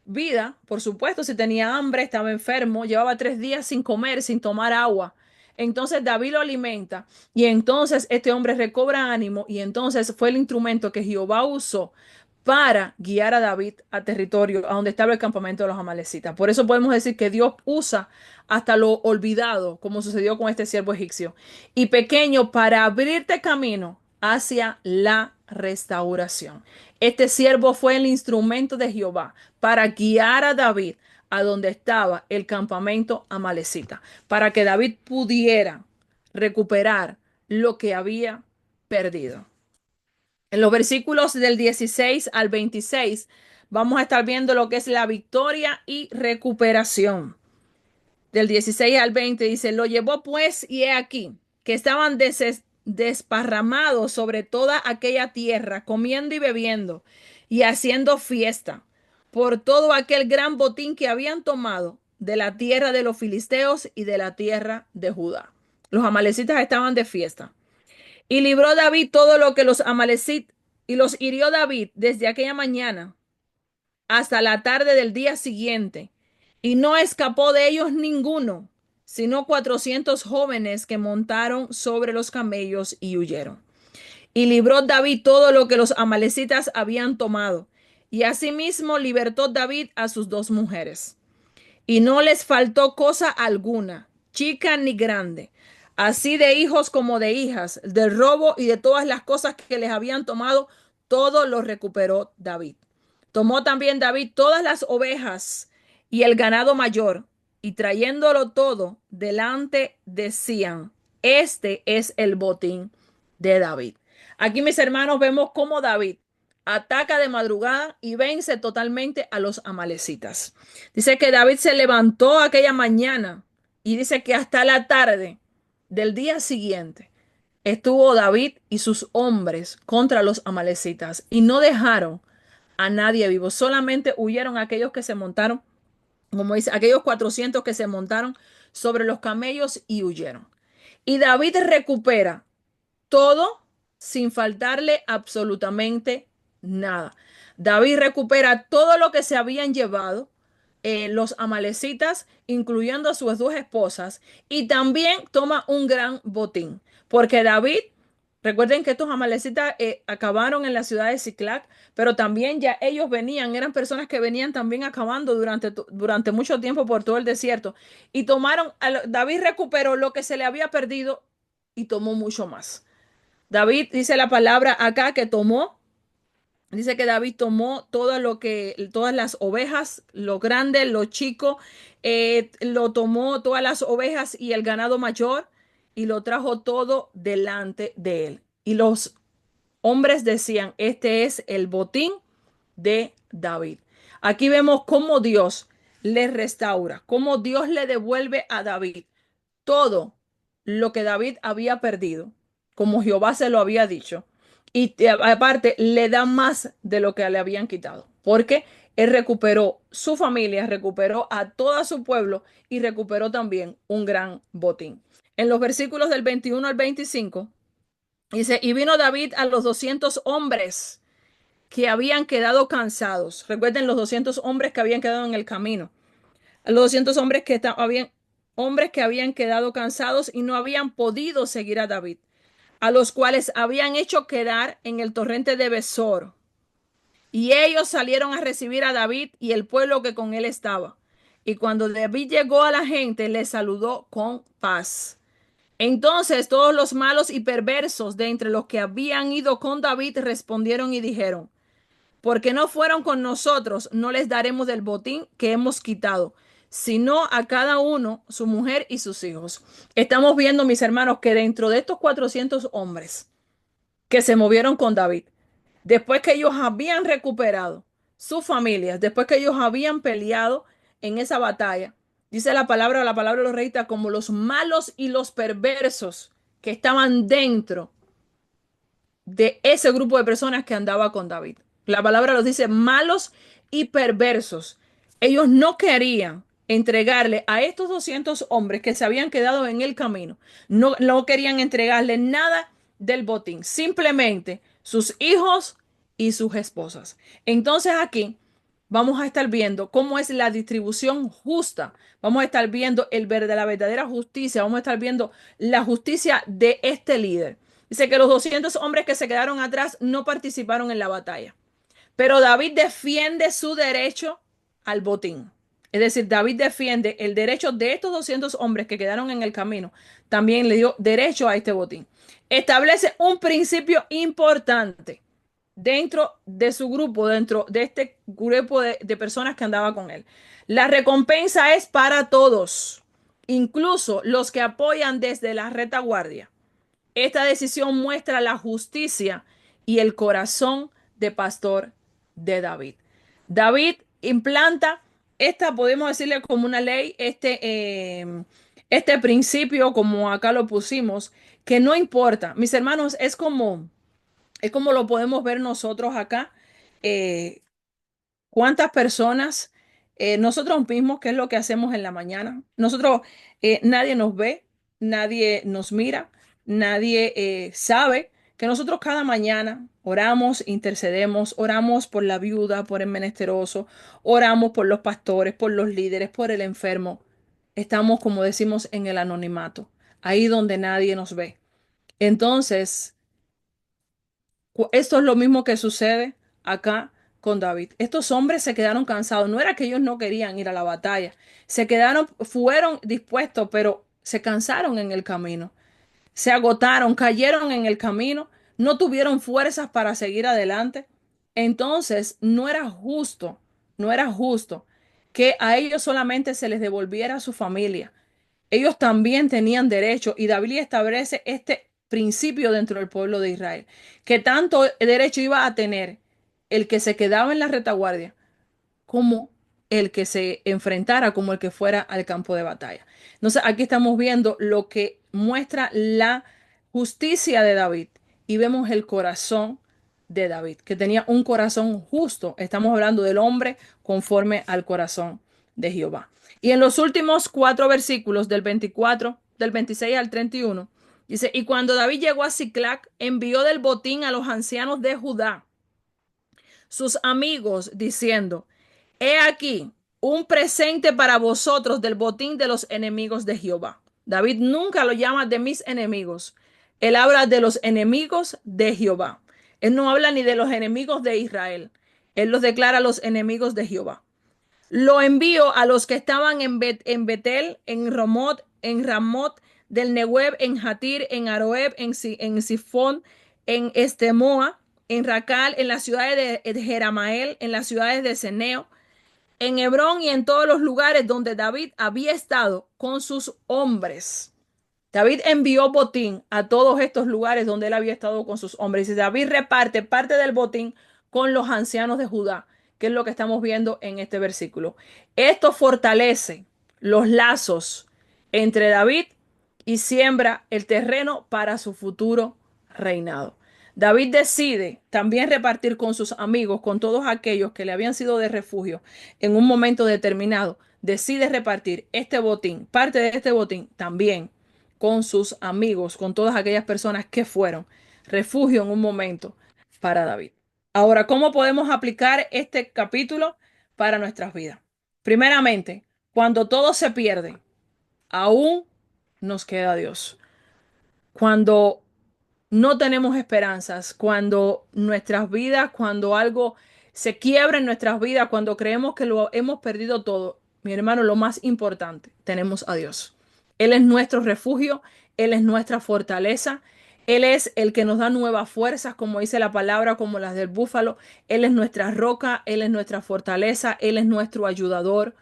Speaker 1: vida, por supuesto, si tenía hambre, estaba enfermo, llevaba 3 días sin comer, sin tomar agua. Entonces David lo alimenta y entonces este hombre recobra ánimo y entonces fue el instrumento que Jehová usó para guiar a David a territorio, a donde estaba el campamento de los amalecitas. Por eso podemos decir que Dios usa hasta lo olvidado, como sucedió con este siervo egipcio, y pequeño para abrirte camino hacia la restauración. Este siervo fue el instrumento de Jehová para guiar a David a donde estaba el campamento amalecita, para que David pudiera recuperar lo que había perdido. En los versículos del 16 al 26 vamos a estar viendo lo que es la victoria y recuperación. Del 16 al 20 dice, lo llevó pues y he aquí que estaban desparramados sobre toda aquella tierra, comiendo y bebiendo y haciendo fiesta por todo aquel gran botín que habían tomado de la tierra de los filisteos y de la tierra de Judá. Los amalecitas estaban de fiesta. Y libró David todo lo que los amalecitas, y los hirió David desde aquella mañana hasta la tarde del día siguiente, y no escapó de ellos ninguno, sino 400 jóvenes que montaron sobre los camellos y huyeron. Y libró David todo lo que los amalecitas habían tomado, y asimismo libertó David a sus dos mujeres. Y no les faltó cosa alguna, chica ni grande, así de hijos como de hijas, del robo y de todas las cosas que les habían tomado, todo lo recuperó David. Tomó también David todas las ovejas y el ganado mayor, y trayéndolo todo delante decían, este es el botín de David. Aquí, mis hermanos, vemos cómo David ataca de madrugada y vence totalmente a los amalecitas. Dice que David se levantó aquella mañana y dice que hasta la tarde del día siguiente estuvo David y sus hombres contra los amalecitas y no dejaron a nadie vivo. Solamente huyeron aquellos que se montaron, como dice, aquellos 400 que se montaron sobre los camellos y huyeron. Y David recupera todo sin faltarle absolutamente nada. David recupera todo lo que se habían llevado los amalecitas, incluyendo a sus dos esposas, y también toma un gran botín, porque David, recuerden que estos amalecitas acabaron en la ciudad de Siclac, pero también ya ellos venían, eran personas que venían también acabando durante mucho tiempo por todo el desierto, y David recuperó lo que se le había perdido y tomó mucho más. David dice la palabra acá que tomó, dice que David tomó todas las ovejas, lo grande, lo chico, lo tomó todas las ovejas y el ganado mayor y lo trajo todo delante de él. Y los hombres decían, este es el botín de David. Aquí vemos cómo Dios le restaura, cómo Dios le devuelve a David todo lo que David había perdido, como Jehová se lo había dicho. Y aparte le da más de lo que le habían quitado, porque él recuperó su familia, recuperó a todo su pueblo y recuperó también un gran botín. En los versículos del 21 al 25, dice, y vino David a los 200 hombres que habían quedado cansados. Recuerden los 200 hombres que habían quedado en el camino. A los 200 hombres que habían quedado cansados y no habían podido seguir a David, a los cuales habían hecho quedar en el torrente de Besor. Y ellos salieron a recibir a David y el pueblo que con él estaba. Y cuando David llegó a la gente, le saludó con paz. Entonces todos los malos y perversos de entre los que habían ido con David respondieron y dijeron, porque no fueron con nosotros, no les daremos del botín que hemos quitado, sino a cada uno su mujer y sus hijos. Estamos viendo, mis hermanos, que dentro de estos 400 hombres que se movieron con David, después que ellos habían recuperado sus familias, después que ellos habían peleado en esa batalla, dice la palabra de los reyes, como los malos y los perversos que estaban dentro de ese grupo de personas que andaba con David. La palabra los dice malos y perversos. Ellos no querían entregarle a estos 200 hombres que se habían quedado en el camino. No querían entregarle nada del botín, simplemente sus hijos y sus esposas. Entonces aquí vamos a estar viendo cómo es la distribución justa. Vamos a estar viendo la verdadera justicia. Vamos a estar viendo la justicia de este líder. Dice que los 200 hombres que se quedaron atrás no participaron en la batalla. Pero David defiende su derecho al botín. Es decir, David defiende el derecho de estos 200 hombres que quedaron en el camino. También le dio derecho a este botín. Establece un principio importante dentro de su grupo, dentro de este grupo de personas que andaba con él. La recompensa es para todos, incluso los que apoyan desde la retaguardia. Esta decisión muestra la justicia y el corazón de pastor de David. David implanta esta, podemos decirle como una ley, este principio, como acá lo pusimos, que no importa, mis hermanos, es como lo podemos ver nosotros acá. eh, ¿Cuántas personas, nosotros mismos, qué es lo que hacemos en la mañana? Nosotros, nadie nos ve, nadie nos mira, nadie sabe que nosotros cada mañana oramos, intercedemos, oramos por la viuda, por el menesteroso, oramos por los pastores, por los líderes, por el enfermo. Estamos, como decimos, en el anonimato, ahí donde nadie nos ve. Entonces, esto es lo mismo que sucede acá con David. Estos hombres se quedaron cansados. No era que ellos no querían ir a la batalla. Se quedaron, fueron dispuestos, pero se cansaron en el camino. Se agotaron, cayeron en el camino, no tuvieron fuerzas para seguir adelante. Entonces, no era justo que a ellos solamente se les devolviera a su familia. Ellos también tenían derecho y David establece este principio dentro del pueblo de Israel, que tanto derecho iba a tener el que se quedaba en la retaguardia como el que se enfrentara, como el que fuera al campo de batalla. Entonces, aquí estamos viendo lo que muestra la justicia de David y vemos el corazón de David, que tenía un corazón justo. Estamos hablando del hombre conforme al corazón de Jehová. Y en los últimos 4 versículos del 24, del 26 al 31, dice, y cuando David llegó a Siclac, envió del botín a los ancianos de Judá, sus amigos, diciendo, he aquí un presente para vosotros del botín de los enemigos de Jehová. David nunca lo llama de mis enemigos. Él habla de los enemigos de Jehová. Él no habla ni de los enemigos de Israel. Él los declara los enemigos de Jehová. Lo envío a los que estaban en Betel, en Ramot del Nehueb, en Jatir, en Aroeb, en Sifón, en Estemoa, en Racal, en las ciudades de Jeramael, en las ciudades de Ceneo, en Hebrón y en todos los lugares donde David había estado con sus hombres. David envió botín a todos estos lugares donde él había estado con sus hombres. Y David reparte parte del botín con los ancianos de Judá, que es lo que estamos viendo en este versículo. Esto fortalece los lazos entre David y siembra el terreno para su futuro reinado. David decide también repartir con sus amigos, con todos aquellos que le habían sido de refugio en un momento determinado, decide repartir este botín, parte de este botín también con sus amigos, con todas aquellas personas que fueron refugio en un momento para David. Ahora, ¿cómo podemos aplicar este capítulo para nuestras vidas? Primeramente, cuando todo se pierde, aún nos queda Dios. Cuando no tenemos esperanzas, cuando nuestras vidas, cuando algo se quiebra en nuestras vidas, cuando creemos que lo hemos perdido todo, mi hermano, lo más importante, tenemos a Dios. Él es nuestro refugio, Él es nuestra fortaleza, Él es el que nos da nuevas fuerzas, como dice la palabra, como las del búfalo. Él es nuestra roca, Él es nuestra fortaleza, Él es nuestro ayudador,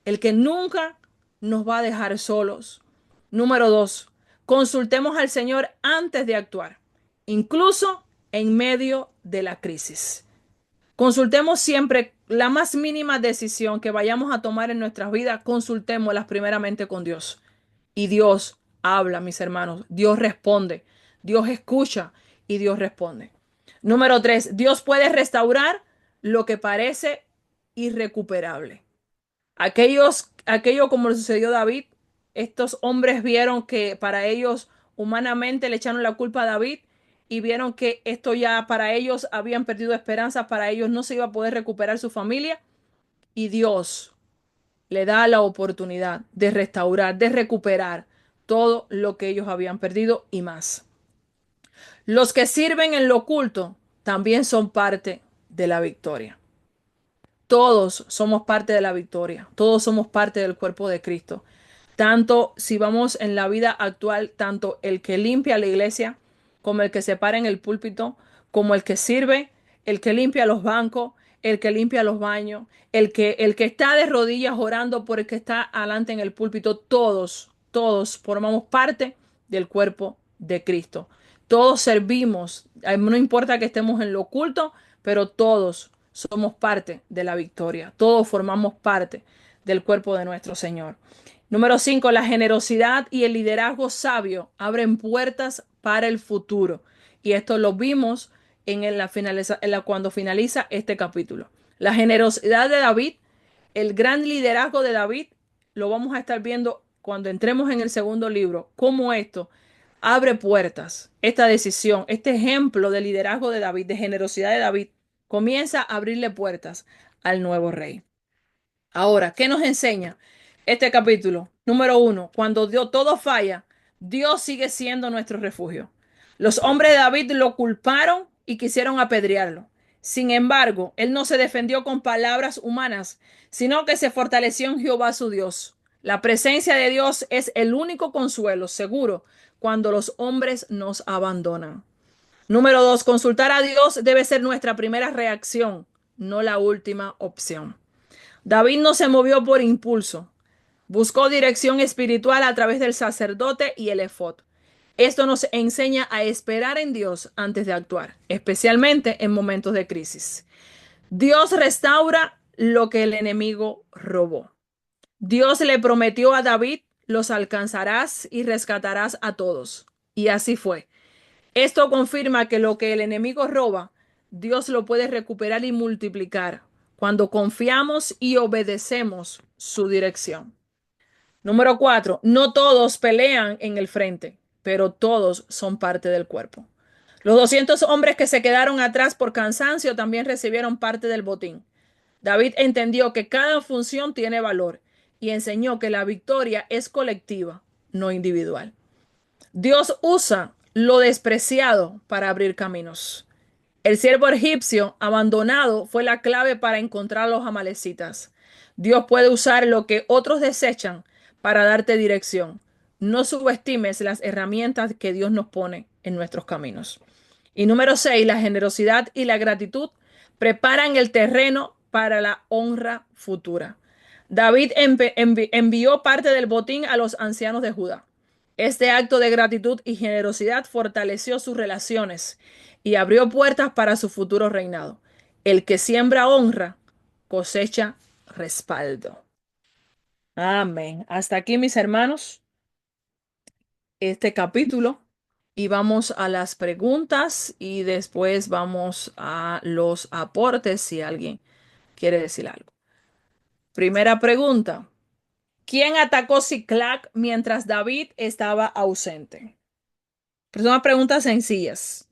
Speaker 1: el que nunca nos va a dejar solos. Número 2, consultemos al Señor antes de actuar, incluso en medio de la crisis. Consultemos siempre la más mínima decisión que vayamos a tomar en nuestras vidas, consultémoslas primeramente con Dios. Y Dios habla, mis hermanos, Dios responde, Dios escucha y Dios responde. Número 3, Dios puede restaurar lo que parece irrecuperable. Aquello como le sucedió a David, estos hombres vieron que para ellos humanamente le echaron la culpa a David y vieron que esto ya para ellos habían perdido esperanza, para ellos no se iba a poder recuperar su familia y Dios le da la oportunidad de restaurar, de recuperar todo lo que ellos habían perdido y más. Los que sirven en lo oculto también son parte de la victoria. Todos somos parte de la victoria, todos somos parte del cuerpo de Cristo. Tanto si vamos en la vida actual, tanto el que limpia la iglesia, como el que se para en el púlpito, como el que sirve, el que limpia los bancos, el que limpia los baños, el que está de rodillas orando por el que está adelante en el púlpito, todos formamos parte del cuerpo de Cristo. Todos servimos, no importa que estemos en lo oculto, pero todos somos parte de la victoria. Todos formamos parte del cuerpo de nuestro Señor. Número 5, la generosidad y el liderazgo sabio abren puertas para el futuro. Y esto lo vimos cuando finaliza este capítulo. La generosidad de David, el gran liderazgo de David, lo vamos a estar viendo cuando entremos en el segundo libro, cómo esto abre puertas. Esta decisión, este ejemplo de liderazgo de David, de generosidad de David, comienza a abrirle puertas al nuevo rey. Ahora, ¿qué nos enseña este capítulo? Número 1, cuando todo falla, Dios sigue siendo nuestro refugio. Los hombres de David lo culparon y quisieron apedrearlo. Sin embargo, él no se defendió con palabras humanas, sino que se fortaleció en Jehová su Dios. La presencia de Dios es el único consuelo seguro cuando los hombres nos abandonan. Número 2, consultar a Dios debe ser nuestra primera reacción, no la última opción. David no se movió por impulso. Buscó dirección espiritual a través del sacerdote y el efod. Esto nos enseña a esperar en Dios antes de actuar, especialmente en momentos de crisis. Dios restaura lo que el enemigo robó. Dios le prometió a David, los alcanzarás y rescatarás a todos. Y así fue. Esto confirma que lo que el enemigo roba, Dios lo puede recuperar y multiplicar cuando confiamos y obedecemos su dirección. Número 4, no todos pelean en el frente, pero todos son parte del cuerpo. Los 200 hombres que se quedaron atrás por cansancio también recibieron parte del botín. David entendió que cada función tiene valor y enseñó que la victoria es colectiva, no individual. Dios usa lo despreciado para abrir caminos. El siervo egipcio abandonado fue la clave para encontrar a los amalecitas. Dios puede usar lo que otros desechan para darte dirección. No subestimes las herramientas que Dios nos pone en nuestros caminos. Y número 6, la generosidad y la gratitud preparan el terreno para la honra futura. David envió parte del botín a los ancianos de Judá. Este acto de gratitud y generosidad fortaleció sus relaciones y abrió puertas para su futuro reinado. El que siembra honra cosecha respaldo. Amén. Hasta aquí, mis hermanos, este capítulo. Y vamos a las preguntas y después vamos a los aportes si alguien quiere decir algo. Primera pregunta. ¿Quién atacó Siclac mientras David estaba ausente? Son unas preguntas sencillas.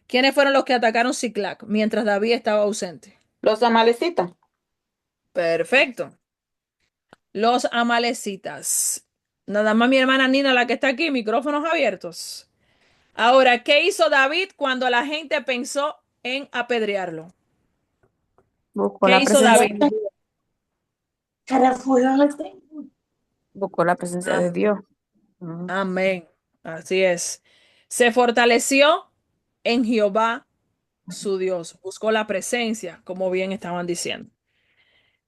Speaker 1: ¿Quiénes fueron los que atacaron Siclac mientras David estaba ausente?
Speaker 2: Los amalecitas.
Speaker 1: Perfecto. Los amalecitas. Nada más mi hermana Nina, la que está aquí, micrófonos abiertos. Ahora, ¿qué hizo David cuando la gente pensó en apedrearlo?
Speaker 3: Buscó
Speaker 1: ¿Qué
Speaker 3: la
Speaker 1: hizo
Speaker 3: presencia
Speaker 1: David?
Speaker 3: de Dios. Buscó la presencia de
Speaker 1: Am-
Speaker 3: Dios. Ujú.
Speaker 1: Amén. Así es. Se fortaleció en Jehová su Dios. Buscó la presencia, como bien estaban diciendo.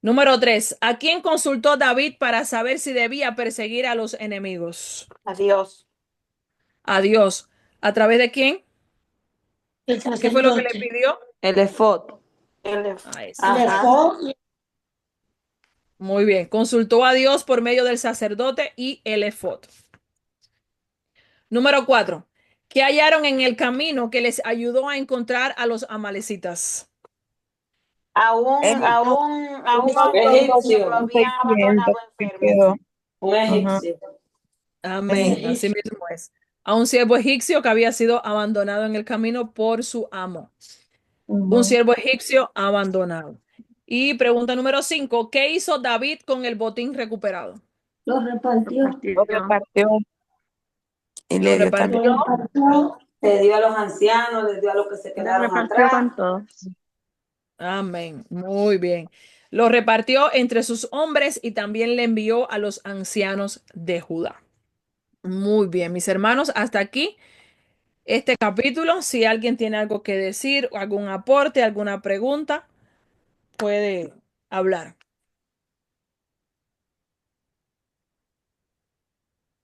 Speaker 1: Número 3. ¿A quién consultó David para saber si debía perseguir a los enemigos?
Speaker 2: Adiós.
Speaker 1: A Dios. ¿A través de quién?
Speaker 4: El
Speaker 1: ¿Qué fue lo que le
Speaker 4: sacerdote.
Speaker 1: pidió?
Speaker 3: El efod.
Speaker 1: Ahí
Speaker 4: Le
Speaker 1: está.
Speaker 4: fue
Speaker 1: Muy bien. Consultó a Dios por medio del sacerdote y el efod. Número 4. ¿Qué hallaron en el camino que les ayudó a encontrar a los amalecitas?
Speaker 2: A un,
Speaker 3: El-
Speaker 2: a un, a un
Speaker 4: un
Speaker 2: hombre egipcio que lo
Speaker 3: un
Speaker 2: habían
Speaker 3: 600
Speaker 2: abandonado
Speaker 3: que
Speaker 2: enfermo.
Speaker 3: quedó.
Speaker 4: un
Speaker 3: Ujú.
Speaker 4: egipcio.
Speaker 1: Amén. Así
Speaker 4: Egipcio.
Speaker 1: mismo es. A un siervo egipcio que había sido abandonado en el camino por su amo. Un
Speaker 3: Ujú.
Speaker 1: siervo egipcio abandonado. Y pregunta número 5. ¿Qué hizo David con el botín recuperado?
Speaker 4: Lo repartió.
Speaker 3: Lo repartió y
Speaker 1: Lo
Speaker 3: le dio
Speaker 4: Lo
Speaker 3: también.
Speaker 1: repartió.
Speaker 4: repartió.
Speaker 5: Le dio a los ancianos, le dio a los que se
Speaker 3: Lo
Speaker 5: quedaron
Speaker 3: repartió
Speaker 5: atrás.
Speaker 3: con todos.
Speaker 1: Amén. Muy bien. Lo repartió entre sus hombres y también le envió a los ancianos de Judá. Muy bien, mis hermanos, hasta aquí este capítulo. Si alguien tiene algo que decir, algún aporte, alguna pregunta, puede hablar.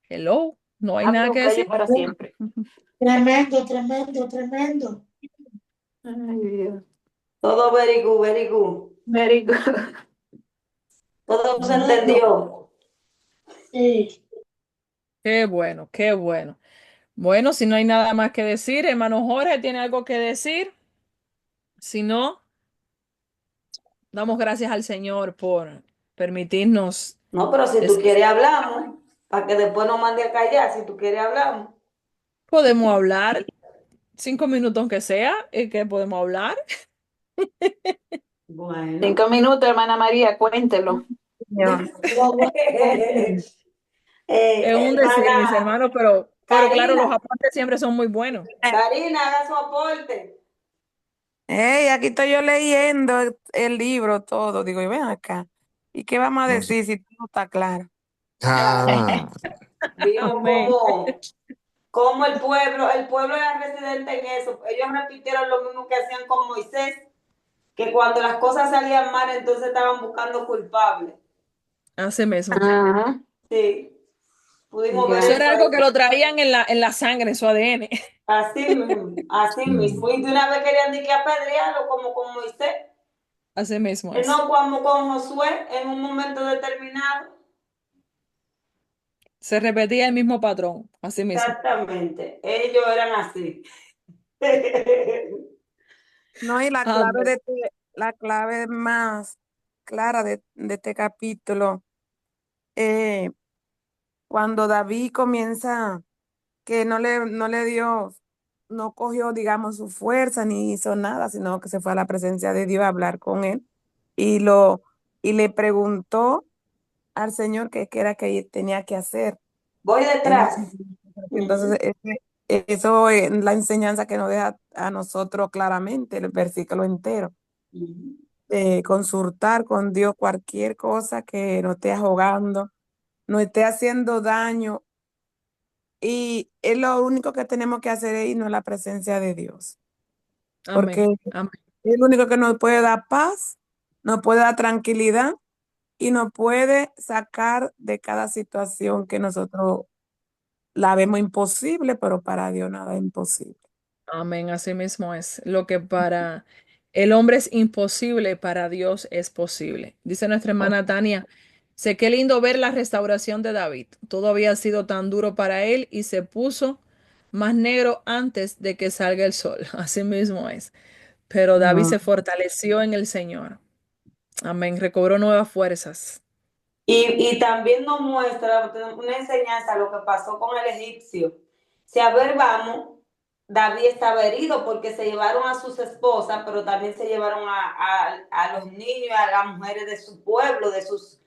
Speaker 1: Hello, no hay nada
Speaker 3: Hablo
Speaker 1: que
Speaker 3: bello
Speaker 1: decir.
Speaker 3: para siempre.
Speaker 4: Tremendo, tremendo, tremendo.
Speaker 3: Ay, Dios.
Speaker 5: Todo very good, very good.
Speaker 3: Very good.
Speaker 5: Todo se
Speaker 4: Tremendo.
Speaker 5: entendió.
Speaker 4: Sí.
Speaker 1: Qué bueno, qué bueno. Bueno, si no hay nada más que decir, hermano Jorge, ¿tiene algo que decir? Si no, damos gracias al Señor por permitirnos.
Speaker 5: No, pero si tú
Speaker 1: des-
Speaker 5: quieres hablamos, para que después no mande a callar, si tú quieres hablamos.
Speaker 1: Podemos hablar 5 minutos aunque sea, que podemos hablar.
Speaker 5: Bueno.
Speaker 3: 5 minutos, hermana María, cuéntelo. Señor.
Speaker 4: Lo bueno,
Speaker 1: Es un decir, mis
Speaker 5: Hermana
Speaker 1: hermanos, pero claro, los
Speaker 5: Karina,
Speaker 1: aportes siempre son muy buenos.
Speaker 5: Karina, haga su aporte.
Speaker 3: Hey, aquí estoy yo leyendo el libro todo. Digo, y ven acá. ¿Y qué vamos a
Speaker 6: No sé.
Speaker 3: decir si todo está claro?
Speaker 6: Ah,
Speaker 5: Vimos
Speaker 1: Amén.
Speaker 5: cómo el pueblo era residente en eso. Ellos repitieron lo mismo que hacían con Moisés, que cuando las cosas salían mal, entonces estaban buscando culpables.
Speaker 1: Así mismo.
Speaker 3: Ajá.
Speaker 5: Sí, pudimos ver
Speaker 1: Eso
Speaker 3: Ya.
Speaker 1: era
Speaker 5: eso
Speaker 1: algo que
Speaker 5: ahí.
Speaker 1: lo traían en la sangre, en su ADN.
Speaker 5: Así mismo, así
Speaker 6: mm,
Speaker 5: mismo. Y de una vez querían de que apedrearlo como con Moisés,
Speaker 1: Así mismo es.
Speaker 5: no como con Josué en un momento determinado.
Speaker 1: Se repetía el mismo patrón, así mismo.
Speaker 5: Exactamente, ellos eran así.
Speaker 3: No, y
Speaker 1: Amén.
Speaker 3: la clave más clara de este capítulo, eh, cuando David comienza, que no le dio, no cogió, digamos, su fuerza ni hizo nada, sino que se fue a la presencia de Dios a hablar con él y y le preguntó al Señor qué era que tenía que hacer.
Speaker 5: Voy detrás.
Speaker 3: Entonces,
Speaker 5: Ujú,
Speaker 3: eso es la enseñanza que nos deja a nosotros claramente, el versículo entero.
Speaker 5: ujú.
Speaker 3: Consultar con Dios cualquier cosa que nos esté ahogando, nos esté haciendo daño. Y es lo único que tenemos que hacer es irnos a la presencia de Dios, porque
Speaker 1: Amén. Amén.
Speaker 3: es el único que nos puede dar paz, nos puede dar tranquilidad y nos puede sacar de cada situación que nosotros la vemos imposible, pero para Dios nada es imposible.
Speaker 1: Amén, así mismo es. Lo que para el hombre es imposible, para Dios es posible. Dice nuestra hermana Tania, sé qué lindo ver la restauración de David. Todo había sido tan duro para él y se puso más negro antes de que salga el sol. Así mismo es. Pero David
Speaker 3: Mm.
Speaker 1: se fortaleció en el Señor. Amén, recobró nuevas fuerzas.
Speaker 5: Y también nos muestra una enseñanza lo que pasó con el egipcio. Si a ver vamos, David estaba herido porque se llevaron a sus esposas, pero también se llevaron a los niños, a las mujeres de su pueblo, de sus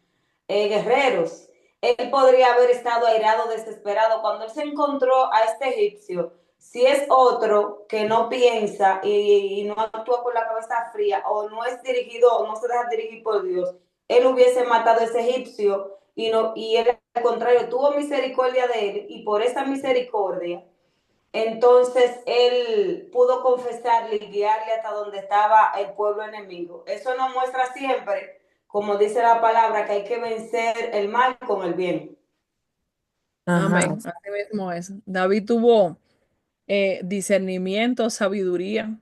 Speaker 5: guerreros. Él podría haber estado airado, desesperado. Cuando él se encontró a este egipcio, si es otro que no piensa y no actúa con la cabeza fría o no es dirigido, no se deja dirigir por Dios, él hubiese matado a ese egipcio y él al contrario tuvo misericordia de él y por esa misericordia entonces él pudo confesarle y guiarle hasta donde estaba el pueblo enemigo. Eso nos muestra siempre, como dice la palabra, que hay que vencer el mal con el bien.
Speaker 3: Ajá.
Speaker 1: Amén, así mismo es. David tuvo discernimiento, sabiduría.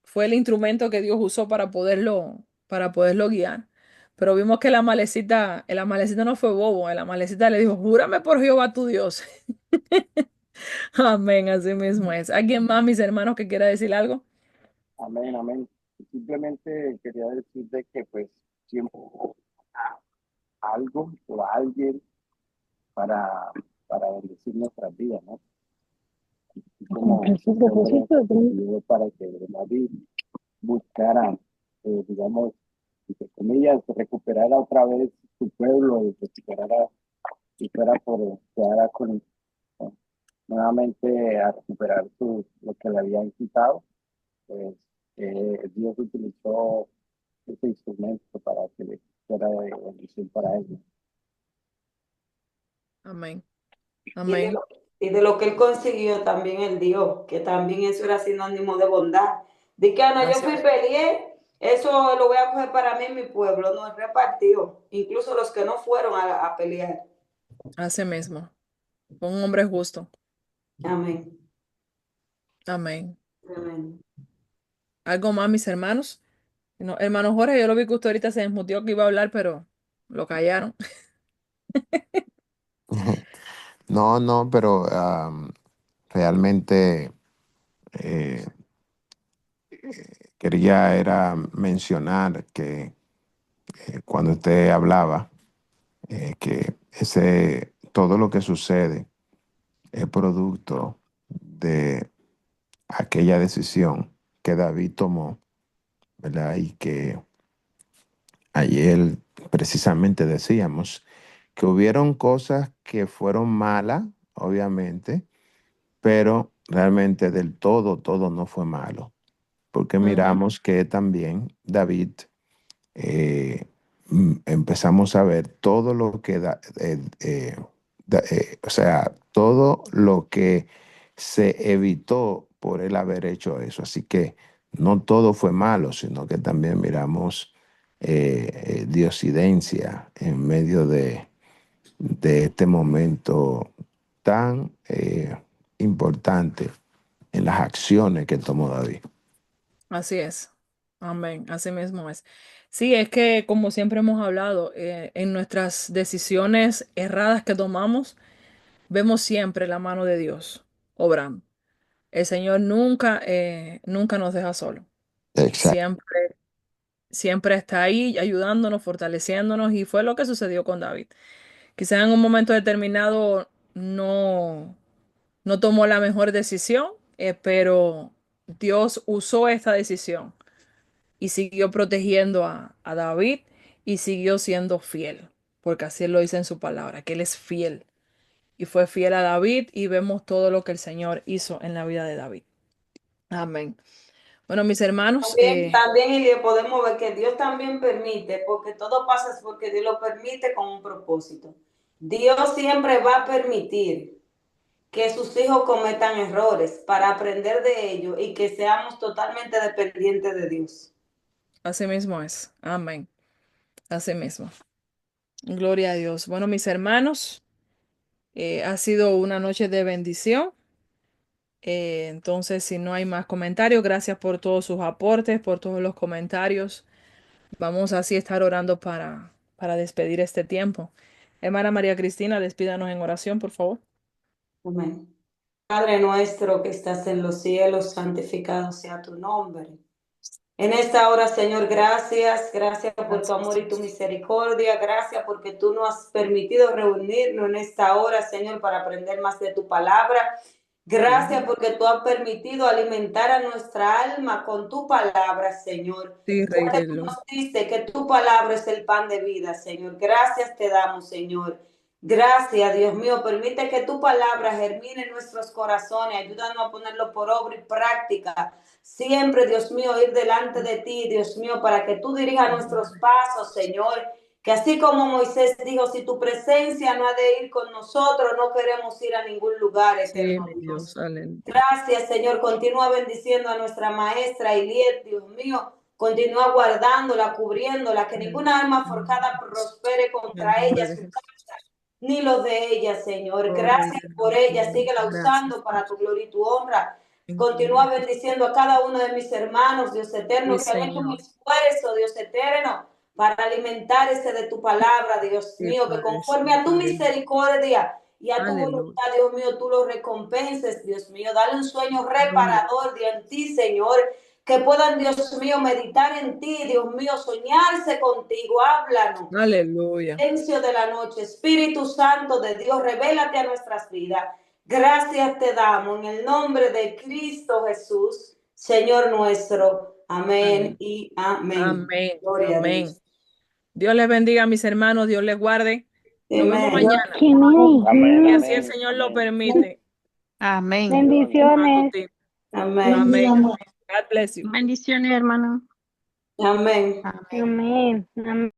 Speaker 1: Fue el instrumento que Dios usó para poderlo guiar. Pero vimos que el amalecita no fue bobo, el amalecita le dijo, júrame por Jehová tu Dios. Amén, así mismo es. ¿Alguien más, mis hermanos, que quiera decir algo?
Speaker 7: Amén, amén. Simplemente quería decirte que pues siempre algo o alguien para, para bendecir nuestras vidas, ¿no? Y como ese hombre pidió para que David buscara, digamos, entre comillas, recuperara otra vez su pueblo y recuperara, y fuera por, quedara con, nuevamente a recuperar lo que le habían quitado, pues Dios utilizó ese instrumento para que le fuera de bendición para ellos.
Speaker 1: Amén,
Speaker 5: Y Dios,
Speaker 1: amén.
Speaker 5: Y de lo que él consiguió también él dio, que también eso era sinónimo de bondad. De que, no, yo
Speaker 1: Así,
Speaker 5: fui peleé, eso lo voy a coger para mí en mi pueblo, no, él repartió, incluso los que no fueron a pelear.
Speaker 1: así mismo. Fue un hombre justo.
Speaker 5: Amén.
Speaker 1: Amén.
Speaker 5: Amén.
Speaker 1: ¿Algo más, mis hermanos? No, hermano Jorge, yo lo vi que usted ahorita se desmutió que iba a hablar, pero lo callaron.
Speaker 6: No, no, pero realmente eh, quería era mencionar que cuando usted hablaba, que todo lo que sucede es producto de aquella decisión que David tomó, ¿verdad? Y que ayer precisamente decíamos que hubieron cosas que fueron malas, obviamente, pero realmente del todo no fue malo, porque
Speaker 1: Ujú.
Speaker 6: miramos que también David, empezamos a ver todo lo que o sea, todo lo que se evitó por él haber hecho eso. Así que no todo fue malo, sino que también miramos diosidencia en medio de este momento tan importante en las acciones que tomó David.
Speaker 1: Así es. Amén. Así mismo es. Sí, es que como siempre hemos hablado, en nuestras decisiones erradas que tomamos, vemos siempre la mano de Dios obrando. El Señor nunca nos deja solo.
Speaker 6: Exacto.
Speaker 1: Siempre, siempre está ahí ayudándonos, fortaleciéndonos, y fue lo que sucedió con David. Quizás en un momento determinado no tomó la mejor decisión, pero Dios usó esta decisión y siguió protegiendo a David y siguió siendo fiel, porque así él lo dice en su palabra, que él es fiel y fue fiel a David, y vemos todo lo que el Señor hizo en la vida de David. Amén. Bueno, mis hermanos,
Speaker 5: También, y le podemos ver que Dios también permite, porque todo pasa es porque Dios lo permite con un propósito. Dios siempre va a permitir que sus hijos cometan errores para aprender de ellos y que seamos totalmente dependientes de Dios.
Speaker 1: así mismo es. Amén. Así mismo. Gloria a Dios. Bueno, mis hermanos, ha sido una noche de bendición. Entonces, si no hay más comentarios, gracias por todos sus aportes, por todos los comentarios. Vamos así a estar orando para despedir este tiempo. Hermana María Cristina, despídanos en oración, por favor.
Speaker 5: Amén. Padre nuestro que estás en los cielos, santificado sea tu nombre. En esta hora, Señor, gracias por tu
Speaker 1: Gracias,
Speaker 5: amor y tu
Speaker 1: Dios.
Speaker 5: misericordia, gracias porque tú nos has permitido reunirnos en esta hora, Señor, para aprender más de tu palabra. Gracias
Speaker 1: Sí,
Speaker 5: porque tú has permitido alimentar a nuestra alma con tu palabra, Señor.
Speaker 1: sí,
Speaker 5: Ya
Speaker 1: Rey
Speaker 5: que
Speaker 1: de
Speaker 5: tú
Speaker 1: Gloria.
Speaker 5: nos dices que tu palabra es el pan de vida, Señor. Gracias te damos, Señor. Gracias, Dios mío. Permite que tu palabra germine en nuestros corazones. Ayúdanos a ponerlo por obra y práctica. Siempre, Dios mío, ir delante de ti, Dios mío, para que tú dirijas nuestros pasos, Señor. Que así como Moisés dijo, si tu presencia no ha de ir con nosotros, no queremos ir a ningún lugar,
Speaker 1: Sí,
Speaker 5: eterno
Speaker 1: mi
Speaker 5: Dios.
Speaker 1: Dios, aleluya.
Speaker 5: Gracias, Señor. Continúa bendiciendo a nuestra maestra Iliet, Dios mío. Continúa guardándola, cubriéndola, que ninguna arma forjada prospere
Speaker 1: En el
Speaker 5: contra ella,
Speaker 1: nombre de
Speaker 5: su
Speaker 1: Jesús.
Speaker 5: casa, ni los de ella, Señor.
Speaker 1: Oh, Rey
Speaker 5: Gracias
Speaker 1: de
Speaker 5: por
Speaker 1: Gloria.
Speaker 5: ella. Síguela
Speaker 1: Gracias,
Speaker 5: usando para tu
Speaker 1: Dios.
Speaker 5: gloria y tu honra.
Speaker 1: En el nombre
Speaker 5: Continúa
Speaker 1: de Jesús.
Speaker 5: bendiciendo a cada uno de mis hermanos, Dios
Speaker 1: Sí,
Speaker 5: eterno, que han hecho un
Speaker 1: Señor.
Speaker 5: esfuerzo, Dios eterno, para alimentarse de tu palabra, Dios
Speaker 1: Sí,
Speaker 5: mío, que
Speaker 1: Padre
Speaker 5: conforme a
Speaker 1: Santo.
Speaker 5: tu
Speaker 1: Aleluya.
Speaker 5: misericordia y a tu
Speaker 1: Aleluya.
Speaker 5: voluntad, Dios mío, tú los recompenses, Dios mío. Dale un sueño
Speaker 1: Gloria.
Speaker 5: reparador de en ti, Señor. Que puedan, Dios mío, meditar en ti, Dios mío, soñarse contigo. Háblanos
Speaker 1: Aleluya.
Speaker 5: silencio de la noche. Espíritu Santo de Dios, revélate a nuestras vidas. Gracias te damos en el nombre de Cristo Jesús, Señor nuestro. Amén
Speaker 1: Amén.
Speaker 5: y amén.
Speaker 1: Amén.
Speaker 5: Gloria a
Speaker 1: Amén.
Speaker 5: Dios.
Speaker 1: Dios les bendiga, mis hermanos. Dios les guarde. Nos vemos
Speaker 5: Amén.
Speaker 1: mañana.
Speaker 4: Amén.
Speaker 1: Y
Speaker 7: Amén,
Speaker 1: así el
Speaker 7: amén,
Speaker 1: Señor lo
Speaker 7: amén.
Speaker 1: permite.
Speaker 2: Amén.
Speaker 7: Bendiciones.
Speaker 4: Bendiciones.
Speaker 1: Matutino.
Speaker 5: Amén.
Speaker 4: Buen día,
Speaker 1: Amén.
Speaker 4: amor.
Speaker 1: God bless you.
Speaker 3: Bendiciones, hermano.
Speaker 5: Amén.
Speaker 3: Amén.
Speaker 4: Amén. Amén.